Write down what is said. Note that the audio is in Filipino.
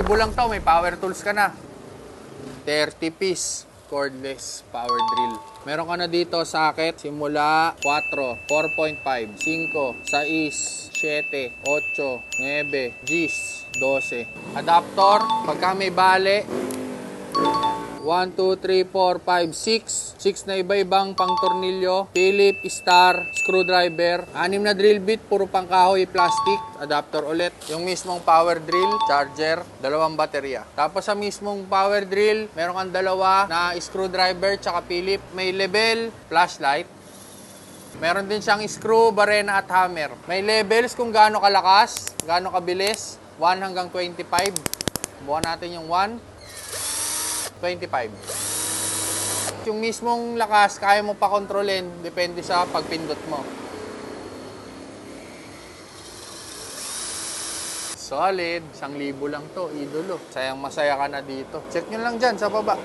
1,000 lang to, may power tools ka na. 30 piece cordless power drill. Meron ka na dito socket simula 4, 4.5, 5, 6, 7, 8, 9, 10, 12. Adapter, pagka may bale, 1, 2, 3, 4, 5, 6. 6 na iba-ibang pang tornilyo. Philip, star, screwdriver. 6 na drill bit, puro pang kahoy, plastic. Adapter ulit. Yung mismong power drill, charger, 2 baterya. Tapos sa mismong power drill, meron kang 2 na screwdriver tsaka Philip. May level, flashlight. Meron din siyang screw, barena at hammer. May levels kung gaano kalakas, gaano kabilis. 1 hanggang 25. Bukan natin yung 1. 25. Yung mismong lakas, kaya mo pa kontrolin, depende sa pagpindot mo. Solid, 1,000 lang to, idolo. Sayang masaya ka na dito. Check nyo lang dyan sa baba.